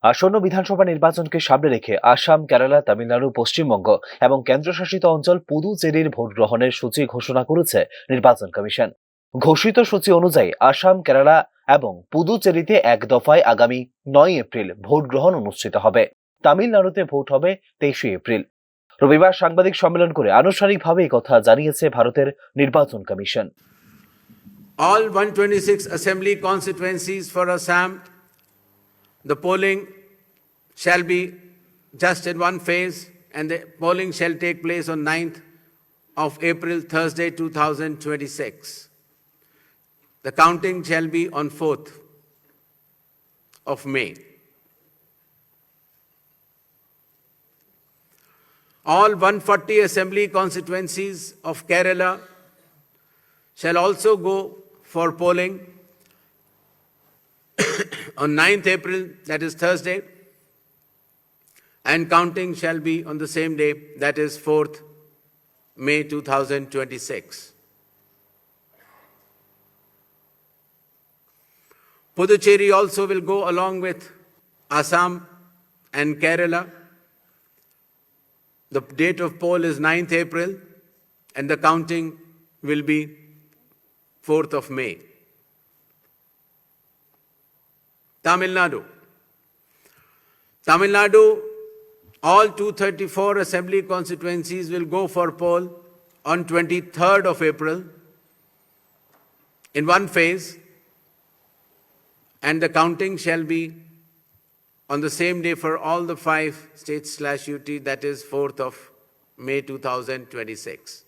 আসন্ন বিধানসভা নির্বাচনকে সামনে রেখে আসাম, কেরালা, তামিলনাড়ু, পশ্চিমবঙ্গ এবং কেন্দ্রশাসিত অঞ্চল পুদুচেরির ভোট গ্রহণের সূচি ঘোষণা করেছে নির্বাচন কমিশন। ঘোষিত সূচি অনুযায়ী আসাম, কেরালা এবং পুদুচেরিতে এক দফায় আগামী 9 এপ্রিল ভোট গ্রহণ অনুষ্ঠিত হবে। তামিলনাড়ুতে ভোট হবে 23 এপ্রিল। রবিবার সাংবাদিক সম্মেলন করে আনুষ্ঠানিকভাবে এই কথা জানিয়েছে ভারতের নির্বাচন commission. All 126 assembly constituencies for Assam, the polling shall be just in one phase, and the polling shall take place on 9th of April, Thursday, 2026. The counting shall be on 4th of May. All 140 assembly constituencies of Kerala shall also go for polling on 9th April, that is Thursday, and counting shall be on the same day, that is 4th May 2026. Puducherry also will go along with Assam and Kerala. The date of poll is 9th April, and the counting will be 4th of May. Tamil Nadu, all 234 assembly constituencies will go for poll on 23rd of April in one phase, and the counting shall be on the same day for all the 5 states/UT, that is 4th of May 2026.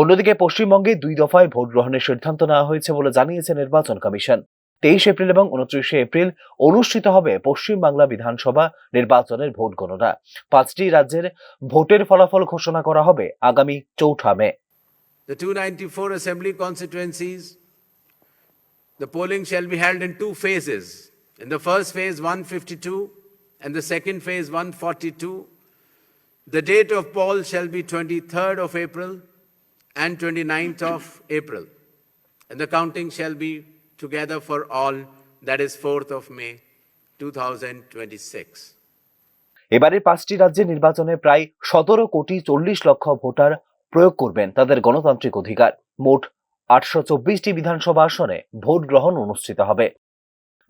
অন্যদিকে পশ্চিমবঙ্গে 2 দফায় vote গ্রহণের সিদ্ধান্ত নেওয়া হয়েছে বলে জানিয়েছে নির্বাচন কমিশন। 23 এপ্রিল এবং 29 এপ্রিল অনুষ্ঠিত হবে পশ্চিম বাংলা বিধানসভা নির্বাচনের ভোট গণনা। 5টি রাজ্যের ভোটের ফলাফল ঘোষণা করা হবে আগামী 4 মে। The 294 assembly constituencies, the polling shall be held in 2 phases. In the first phase, 152, and the second phase, 142. The date of poll shall be 23rd of April and 29th of April, and the counting shall be together for all, that is 4th of May 2026. এবারে 5টি রাজ্যের নির্বাচনে প্রায় 17 কোটি 40 লক্ষ voter প্রয়োগ করবেন তাদের গণতান্ত্রিক অধিকার। মোট 824টি বিধানসভা আসনে ভোট গ্রহণ অনুষ্ঠিত হবে।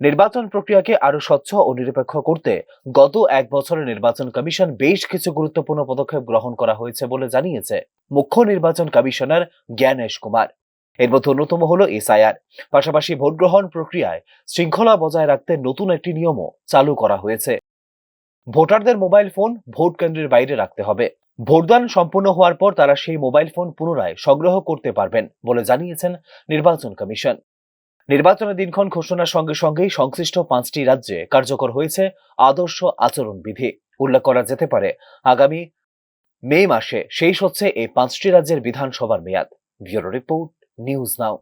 নির্বাচন প্রক্রিয়াকে আরো স্বচ্ছ ও নিরপেক্ষ করতে গত 1 বছরে নির্বাচন কমিশন বেশ কিছু গুরুত্বপূর্ণ পদক্ষেপ গ্রহণ করা হয়েছে বলে জানিয়েছে মুখ্য নির্বাচন কমিশনার জ্ঞানেশ কুমার। এর মধ্যে অন্যতম হলো এসআইআর। পাশাপাশি ভোট গ্রহণ প্রক্রিয়ায় শৃঙ্খলা বজায় রাখতে নতুন একটি নিয়মও চালু করা হয়েছে। ভোটারদের মোবাইল ফোন ভোট কেন্দ্রের বাইরে রাখতে হবে। ভোটদান সম্পূর্ণ হওয়ার পর তারা সেই মোবাইল ফোন পুনরায় সংগ্রহ করতে পারবেন বলে জানিয়েছেন নির্বাচন কমিশন। নির্বাচনের দিনক্ষণ ঘোষণার সঙ্গে সঙ্গেই সংশ্লিষ্ট 5টি রাজ্যে কার্যকর হয়েছে আদর্শ আচরণবিধি। উল্লেখ করা যেতে পারে আগামী মে মাসে শেষ হচ্ছে এই 5টি রাজ্যের বিধানসভার মেয়াদ। Bureau report, news now.